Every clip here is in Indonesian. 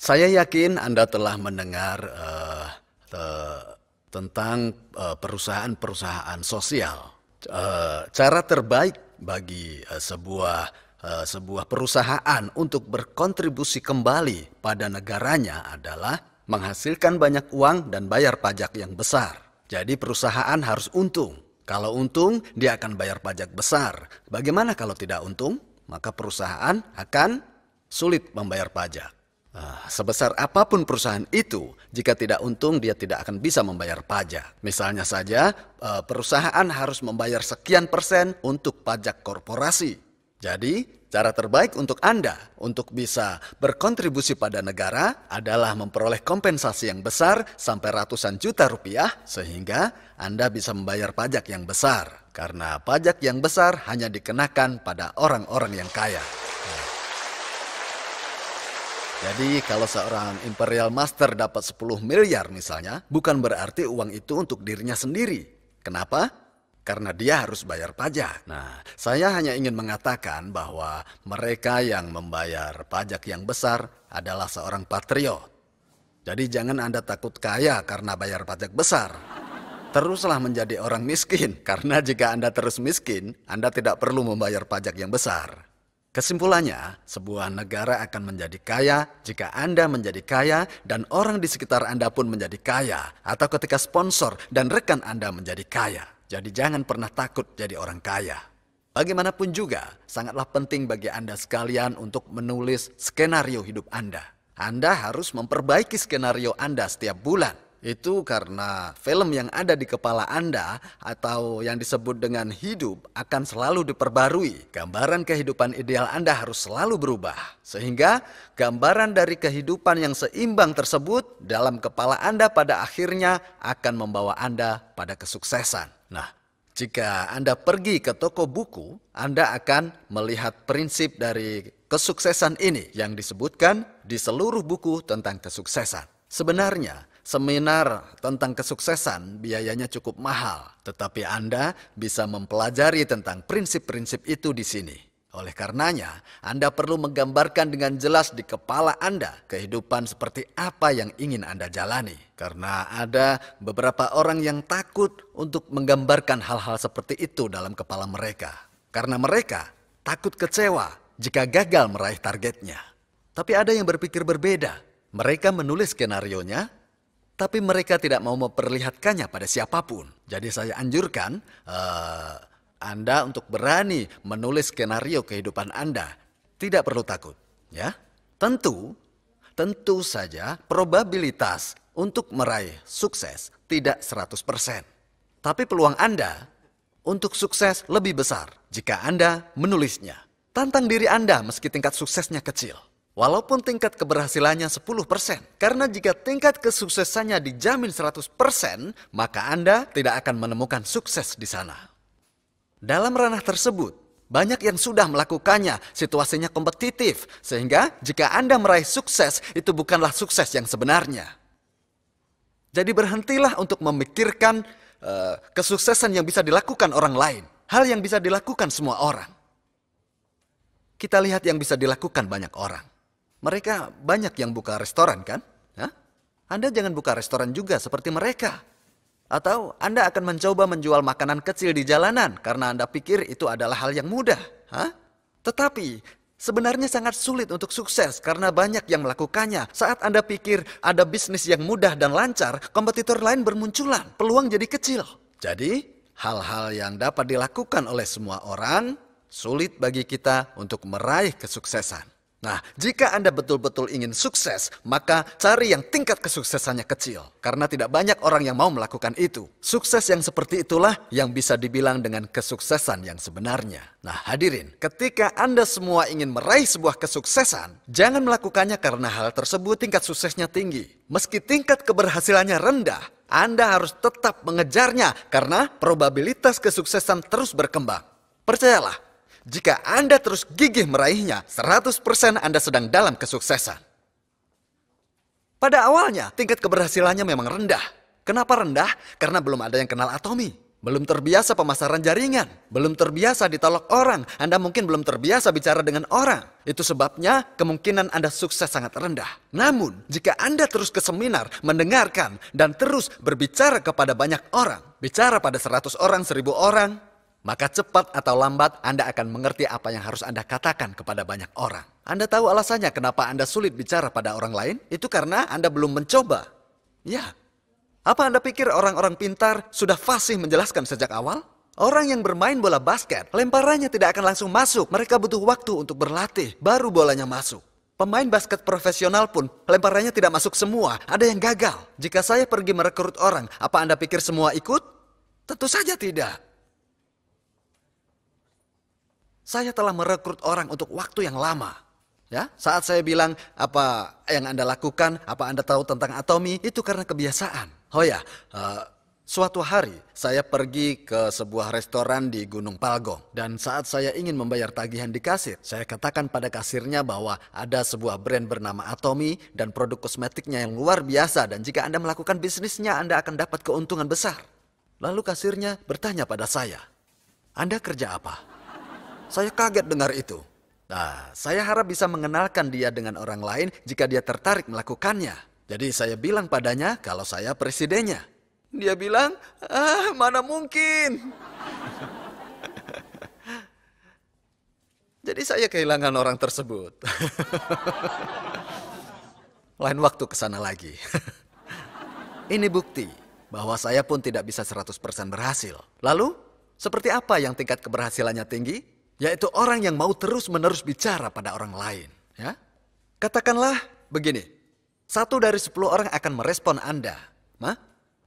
Saya yakin Anda telah mendengar tentang perusahaan-perusahaan sosial. Cara terbaik bagi sebuah perusahaan untuk berkontribusi kembali pada negaranya adalah menghasilkan banyak uang dan bayar pajak yang besar. Jadi perusahaan harus untung. Kalau untung, dia akan bayar pajak besar. Bagaimana kalau tidak untung? Maka perusahaan akan sulit membayar pajak. Sebesar apapun perusahaan itu, jika tidak untung dia tidak akan bisa membayar pajak. Misalnya saja, perusahaan harus membayar sekian persen untuk pajak korporasi. Jadi, cara terbaik untuk Anda untuk bisa berkontribusi pada negara adalah memperoleh kompensasi yang besar sampai ratusan juta rupiah sehingga Anda bisa membayar pajak yang besar. Karena pajak yang besar hanya dikenakan pada orang-orang yang kaya. Jadi kalau seorang Imperial Master dapat 10 miliar misalnya, bukan berarti uang itu untuk dirinya sendiri. Kenapa? Karena dia harus bayar pajak. Nah, saya hanya ingin mengatakan bahwa mereka yang membayar pajak yang besar adalah seorang patriot. Jadi jangan Anda takut kaya karena bayar pajak besar. Teruslah menjadi orang miskin, karena jika Anda terus miskin, Anda tidak perlu membayar pajak yang besar. Kesimpulannya, sebuah negara akan menjadi kaya jika Anda menjadi kaya dan orang di sekitar Anda pun menjadi kaya, atau ketika sponsor dan rekan Anda menjadi kaya. Jadi jangan pernah takut jadi orang kaya. Bagaimanapun juga, sangatlah penting bagi Anda sekalian untuk menulis skenario hidup Anda. Anda harus memperbaiki skenario Anda setiap bulan. Itu karena film yang ada di kepala Anda atau yang disebut dengan hidup akan selalu diperbarui. Gambaran kehidupan ideal Anda harus selalu berubah. Sehingga gambaran dari kehidupan yang seimbang tersebut dalam kepala Anda pada akhirnya akan membawa Anda pada kesuksesan. Nah, jika Anda pergi ke toko buku, Anda akan melihat prinsip dari kesuksesan ini yang disebutkan di seluruh buku tentang kesuksesan. Sebenarnya, seminar tentang kesuksesan biayanya cukup mahal, tetapi Anda bisa mempelajari tentang prinsip-prinsip itu di sini. Oleh karenanya, Anda perlu menggambarkan dengan jelas di kepala Anda kehidupan seperti apa yang ingin Anda jalani. Karena ada beberapa orang yang takut untuk menggambarkan hal-hal seperti itu dalam kepala mereka. Karena mereka takut kecewa jika gagal meraih targetnya. Tapi ada yang berpikir berbeda. Mereka menulis skenarionya, tapi mereka tidak mau memperlihatkannya pada siapapun. Jadi saya anjurkan Anda untuk berani menulis skenario kehidupan Anda. Tidak perlu takut. Ya, tentu saja probabilitas untuk meraih sukses tidak 100%. Tapi peluang Anda untuk sukses lebih besar jika Anda menulisnya. Tantang diri Anda meski tingkat suksesnya kecil. Walaupun tingkat keberhasilannya 10%. Karena jika tingkat kesuksesannya dijamin 100%, maka Anda tidak akan menemukan sukses di sana. Dalam ranah tersebut, banyak yang sudah melakukannya, situasinya kompetitif. Sehingga jika Anda meraih sukses, itu bukanlah sukses yang sebenarnya. Jadi berhentilah untuk memikirkan kesuksesan yang bisa dilakukan orang lain. Hal yang bisa dilakukan semua orang. Kita lihat yang bisa dilakukan banyak orang. Mereka banyak yang buka restoran kan? Hah? Anda jangan buka restoran juga seperti mereka. Atau Anda akan mencoba menjual makanan kecil di jalanan karena Anda pikir itu adalah hal yang mudah. Hah? Tetapi sebenarnya sangat sulit untuk sukses karena banyak yang melakukannya. Saat Anda pikir ada bisnis yang mudah dan lancar, kompetitor lain bermunculan. Peluang jadi kecil. Jadi hal-hal yang dapat dilakukan oleh semua orang sulit bagi kita untuk meraih kesuksesan. Nah, jika Anda betul-betul ingin sukses, maka cari yang tingkat kesuksesannya kecil. Karena tidak banyak orang yang mau melakukan itu. Sukses yang seperti itulah yang bisa dibilang dengan kesuksesan yang sebenarnya. Nah, hadirin, ketika Anda semua ingin meraih sebuah kesuksesan, jangan melakukannya karena hal tersebut tingkat suksesnya tinggi. Meski tingkat keberhasilannya rendah, Anda harus tetap mengejarnya karena probabilitas kesuksesan terus berkembang. Percayalah. Jika Anda terus gigih meraihnya, 100% Anda sedang dalam kesuksesan. Pada awalnya, tingkat keberhasilannya memang rendah. Kenapa rendah? Karena belum ada yang kenal Atomy. belum terbiasa pemasaran jaringan, belum terbiasa ditolak orang, Anda mungkin belum terbiasa bicara dengan orang. Itu sebabnya kemungkinan Anda sukses sangat rendah. Namun, jika Anda terus ke seminar, mendengarkan, dan terus berbicara kepada banyak orang, bicara pada 100 orang, 1000 orang, maka cepat atau lambat Anda akan mengerti apa yang harus Anda katakan kepada banyak orang. Anda tahu alasannya kenapa Anda sulit bicara pada orang lain? Itu karena Anda belum mencoba. Ya. Apa Anda pikir orang-orang pintar sudah fasih menjelaskan sejak awal? Orang yang bermain bola basket, lemparannya tidak akan langsung masuk. Mereka butuh waktu untuk berlatih, baru bolanya masuk. Pemain basket profesional pun, lemparannya tidak masuk semua. Ada yang gagal. Jika saya pergi merekrut orang, apa Anda pikir semua ikut? Tentu saja tidak. Saya telah merekrut orang untuk waktu yang lama. Ya, saat saya bilang apa yang Anda lakukan, apa Anda tahu tentang Atomy, itu karena kebiasaan. Oh ya, suatu hari saya pergi ke sebuah restoran di Gunung Palgong. Dan saat saya ingin membayar tagihan di kasir, saya katakan pada kasirnya bahwa ada sebuah brand bernama Atomy dan produk kosmetiknya yang luar biasa. Dan jika Anda melakukan bisnisnya, Anda akan dapat keuntungan besar. Lalu kasirnya bertanya pada saya, Anda kerja apa? Saya kaget dengar itu. Nah, saya harap bisa mengenalkan dia dengan orang lain jika dia tertarik melakukannya. Jadi saya bilang padanya kalau saya presidennya. Dia bilang, mana mungkin. Jadi saya kehilangan orang tersebut. Lain waktu ke sana lagi. Ini bukti bahwa saya pun tidak bisa 100% berhasil. Lalu, seperti apa yang tingkat keberhasilannya tinggi? Yaitu orang yang mau terus-menerus bicara pada orang lain. Ya? Katakanlah begini. 1 dari 10 orang akan merespon Anda.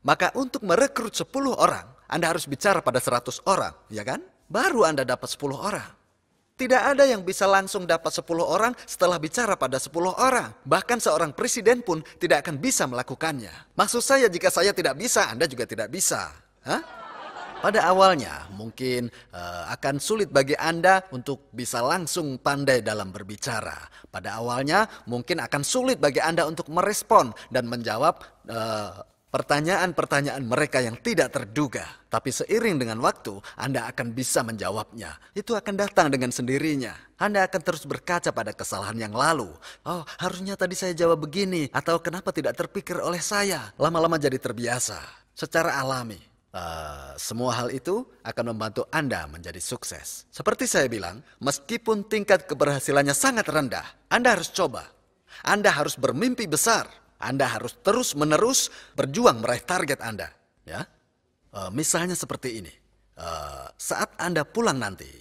Maka untuk merekrut 10 orang, Anda harus bicara pada 100 orang, ya kan? Baru Anda dapat 10 orang. Tidak ada yang bisa langsung dapat 10 orang setelah bicara pada 10 orang. Bahkan seorang presiden pun tidak akan bisa melakukannya. Maksud saya jika saya tidak bisa, Anda juga tidak bisa. Pada awalnya mungkin akan sulit bagi Anda untuk bisa langsung pandai dalam berbicara. Pada awalnya mungkin akan sulit bagi Anda untuk merespon dan menjawab pertanyaan-pertanyaan mereka yang tidak terduga. Tapi seiring dengan waktu Anda akan bisa menjawabnya. Itu akan datang dengan sendirinya. Anda akan terus berkaca pada kesalahan yang lalu. Oh, harusnya tadi saya jawab begini. Atau kenapa tidak terpikir oleh saya. Lama-lama jadi terbiasa. Secara alami. Semua hal itu akan membantu Anda menjadi sukses. Seperti saya bilang, meskipun tingkat keberhasilannya sangat rendah, Anda harus coba. Anda harus bermimpi besar. Anda harus terus-menerus berjuang meraih target Anda. Ya, misalnya seperti ini. Saat Anda pulang nanti,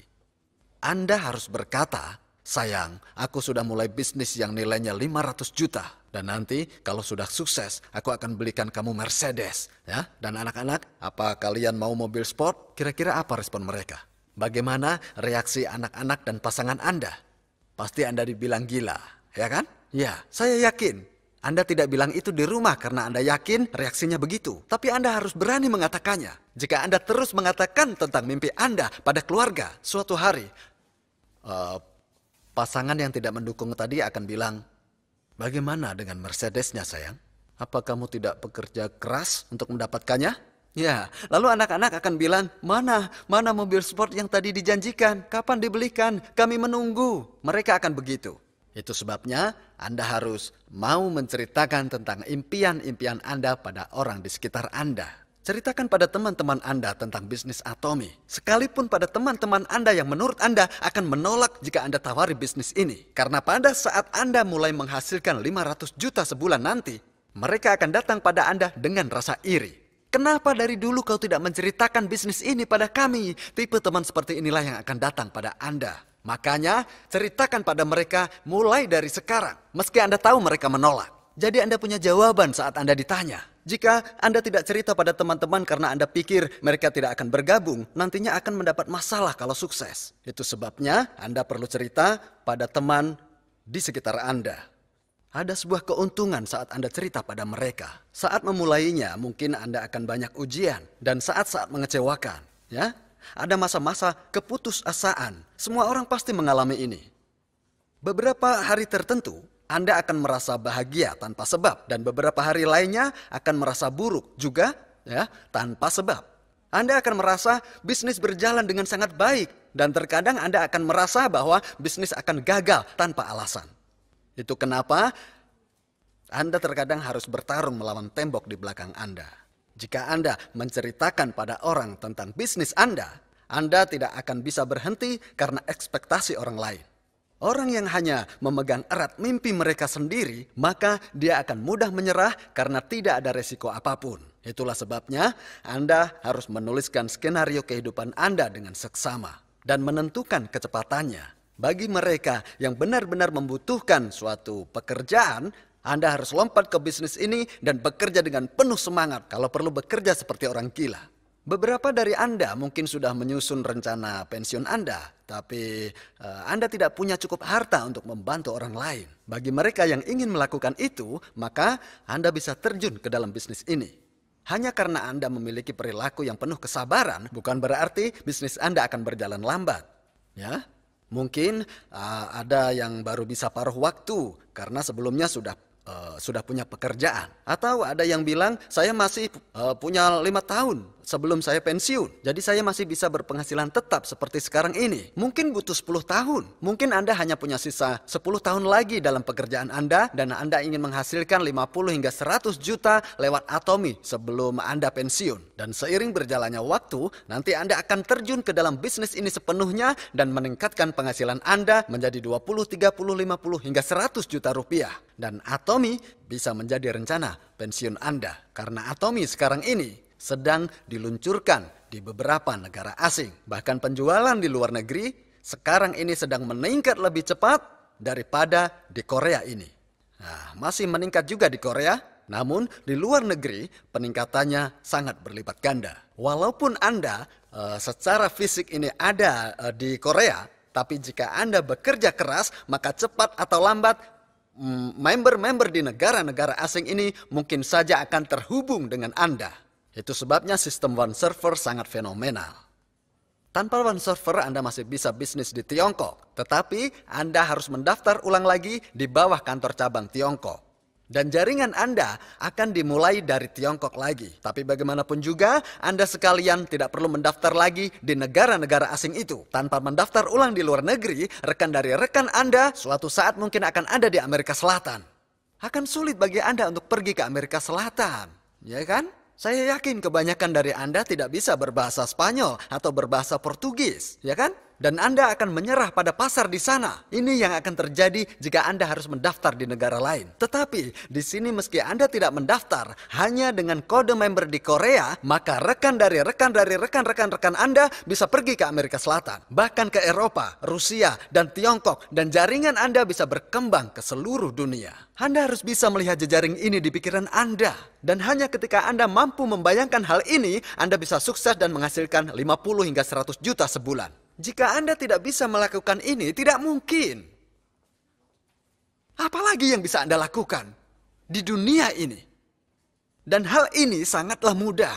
Anda harus berkata, sayang, aku sudah mulai bisnis yang nilainya 500 juta. Dan nanti kalau sudah sukses, aku akan belikan kamu Mercedes. Ya? Dan anak-anak, apa kalian mau mobil sport? Kira-kira apa respon mereka? Bagaimana reaksi anak-anak dan pasangan Anda? Pasti Anda dibilang gila, ya kan? Ya, saya yakin. Anda tidak bilang itu di rumah karena Anda yakin reaksinya begitu. Tapi Anda harus berani mengatakannya. Jika Anda terus mengatakan tentang mimpi Anda pada keluarga, suatu hari, pasangan yang tidak mendukung tadi akan bilang, bagaimana dengan Mercedesnya sayang? Apa kamu tidak bekerja keras untuk mendapatkannya? Ya, lalu anak-anak akan bilang, mana mobil sport yang tadi dijanjikan? Kapan dibelikan? Kami menunggu. Mereka akan begitu. Itu sebabnya Anda harus mau menceritakan tentang impian-impian Anda pada orang di sekitar Anda. Ceritakan pada teman-teman Anda tentang bisnis Atomy. Sekalipun pada teman-teman Anda yang menurut Anda akan menolak jika Anda tawari bisnis ini. Karena pada saat Anda mulai menghasilkan 500 juta sebulan nanti, mereka akan datang pada Anda dengan rasa iri. Kenapa dari dulu kau tidak menceritakan bisnis ini pada kami? Tipe teman seperti inilah yang akan datang pada Anda. Makanya ceritakan pada mereka mulai dari sekarang. Meski Anda tahu mereka menolak. Jadi Anda punya jawaban saat Anda ditanya. Jika Anda tidak cerita pada teman-teman karena Anda pikir mereka tidak akan bergabung, nantinya akan mendapat masalah kalau sukses. Itu sebabnya Anda perlu cerita pada teman di sekitar Anda. Ada sebuah keuntungan saat Anda cerita pada mereka. Saat memulainya mungkin Anda akan banyak ujian dan saat-saat mengecewakan. Ya, ada masa-masa keputusasaan. Semua orang pasti mengalami ini. Beberapa hari tertentu, Anda akan merasa bahagia tanpa sebab. Dan beberapa hari lainnya akan merasa buruk juga ya tanpa sebab. Anda akan merasa bisnis berjalan dengan sangat baik. Dan terkadang Anda akan merasa bahwa bisnis akan gagal tanpa alasan. Itu kenapa Anda terkadang harus bertarung melawan tembok di belakang Anda. Jika Anda menceritakan pada orang tentang bisnis Anda tidak akan bisa berhenti karena ekspektasi orang lain. Orang yang hanya memegang erat mimpi mereka sendiri, maka dia akan mudah menyerah karena tidak ada resiko apapun. Itulah sebabnya Anda harus menuliskan skenario kehidupan Anda dengan seksama dan menentukan kecepatannya. Bagi mereka yang benar-benar membutuhkan suatu pekerjaan, Anda harus lompat ke bisnis ini dan bekerja dengan penuh semangat, kalau perlu bekerja seperti orang gila. Beberapa dari Anda mungkin sudah menyusun rencana pensiun Anda, tapi Anda tidak punya cukup harta untuk membantu orang lain. Bagi mereka yang ingin melakukan itu, maka Anda bisa terjun ke dalam bisnis ini. Hanya karena Anda memiliki perilaku yang penuh kesabaran, bukan berarti bisnis Anda akan berjalan lambat. Ya, mungkin ada yang baru bisa paruh waktu karena sebelumnya sudah punya pekerjaan. Atau ada yang bilang, saya masih punya 5 tahun sebelum saya pensiun. Jadi saya masih bisa berpenghasilan tetap seperti sekarang ini. Mungkin butuh 10 tahun. Mungkin Anda hanya punya sisa 10 tahun lagi dalam pekerjaan Anda. Dan Anda ingin menghasilkan 50 hingga 100 juta lewat Atomy sebelum Anda pensiun. Dan seiring berjalannya waktu, nanti Anda akan terjun ke dalam bisnis ini sepenuhnya dan meningkatkan penghasilan Anda menjadi 20, 30, 50 hingga 100 juta rupiah. Dan Atomy bisa menjadi rencana pensiun Anda. Karena Atomy sekarang ini sedang diluncurkan di beberapa negara asing. Bahkan penjualan di luar negeri sekarang ini sedang meningkat lebih cepat daripada di Korea ini. Nah, masih meningkat juga di Korea, namun di luar negeri peningkatannya sangat berlipat ganda. Walaupun Anda secara fisik ini ada di Korea, tapi jika Anda bekerja keras, maka cepat atau lambat member-member di negara-negara asing ini mungkin saja akan terhubung dengan Anda. Itu sebabnya sistem One Server sangat fenomenal. Tanpa One Server Anda masih bisa bisnis di Tiongkok, tetapi Anda harus mendaftar ulang lagi di bawah kantor cabang Tiongkok. Dan jaringan Anda akan dimulai dari Tiongkok lagi. Tapi bagaimanapun juga, Anda sekalian tidak perlu mendaftar lagi di negara-negara asing itu. Tanpa mendaftar ulang di luar negeri, rekan dari rekan Anda suatu saat mungkin akan ada di Amerika Selatan. Akan sulit bagi Anda untuk pergi ke Amerika Selatan, ya kan? Saya yakin kebanyakan dari Anda tidak bisa berbahasa Spanyol atau berbahasa Portugis, ya kan? Dan Anda akan menyerah pada pasar di sana. Ini yang akan terjadi jika Anda harus mendaftar di negara lain. Tetapi di sini meski Anda tidak mendaftar, hanya dengan kode member di Korea, maka rekan dari rekan-rekan Anda bisa pergi ke Amerika Selatan, bahkan ke Eropa, Rusia, dan Tiongkok, dan jaringan Anda bisa berkembang ke seluruh dunia. Anda harus bisa melihat jejaring ini di pikiran Anda. Dan hanya ketika Anda mampu membayangkan hal ini, Anda bisa sukses dan menghasilkan 50 hingga 100 juta sebulan. Jika Anda tidak bisa melakukan ini, tidak mungkin. Apalagi yang bisa Anda lakukan di dunia ini? Dan hal ini sangatlah mudah.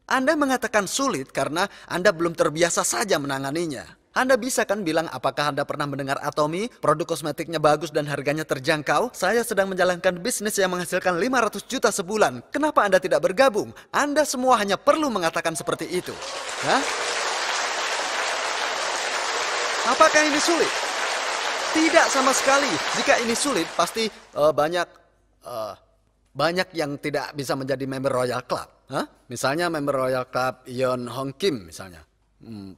Anda mengatakan sulit karena Anda belum terbiasa saja menanganinya. Anda bisa kan bilang, apakah Anda pernah mendengar Atomy? Produk kosmetiknya bagus dan harganya terjangkau. Saya sedang menjalankan bisnis yang menghasilkan 500 juta sebulan. Kenapa Anda tidak bergabung? Anda semua hanya perlu mengatakan seperti itu. Hah? Apakah ini sulit? Tidak sama sekali. Jika ini sulit, pasti banyak yang tidak bisa menjadi member Royal Club. Hah? Misalnya member Royal Club Yeon Hong Kim misalnya.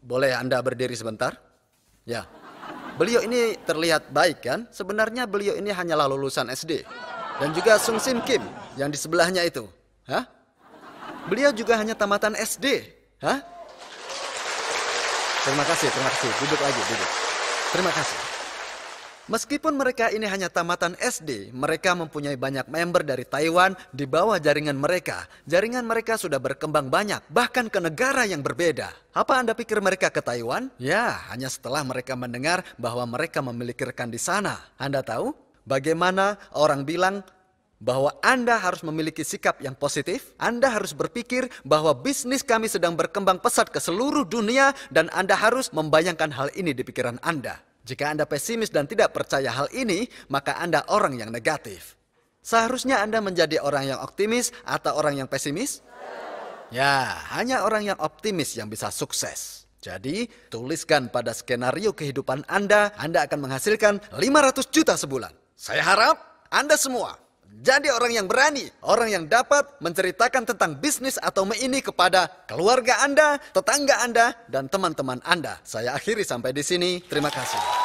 Boleh Anda berdiri sebentar? Ya. Beliau ini terlihat baik kan? Sebenarnya beliau ini hanyalah lulusan SD. Dan juga Sung Sim Kim yang di sebelahnya itu. Hah? Beliau juga hanya tamatan SD. Hah? Terima kasih. Duduk lagi, duduk. Terima kasih. Meskipun mereka ini hanya tamatan SD, mereka mempunyai banyak member dari Taiwan di bawah jaringan mereka. Jaringan mereka sudah berkembang banyak, bahkan ke negara yang berbeda. Apa Anda pikir mereka ke Taiwan? Ya, hanya setelah mereka mendengar bahwa mereka memiliki rekan di sana. Anda tahu bagaimana orang bilang bahwa Anda harus memiliki sikap yang positif? Anda harus berpikir bahwa bisnis kami sedang berkembang pesat ke seluruh dunia dan Anda harus membayangkan hal ini di pikiran Anda. Jika Anda pesimis dan tidak percaya hal ini, maka Anda orang yang negatif. Seharusnya Anda menjadi orang yang optimis atau orang yang pesimis? Ya, hanya orang yang optimis yang bisa sukses. Jadi, tuliskan pada skenario kehidupan Anda akan menghasilkan 500 juta sebulan. Saya harap Anda semua jadi orang yang berani, orang yang dapat menceritakan tentang bisnis atau ini kepada keluarga Anda, tetangga Anda, dan teman-teman Anda. Saya akhiri sampai di sini. Terima kasih.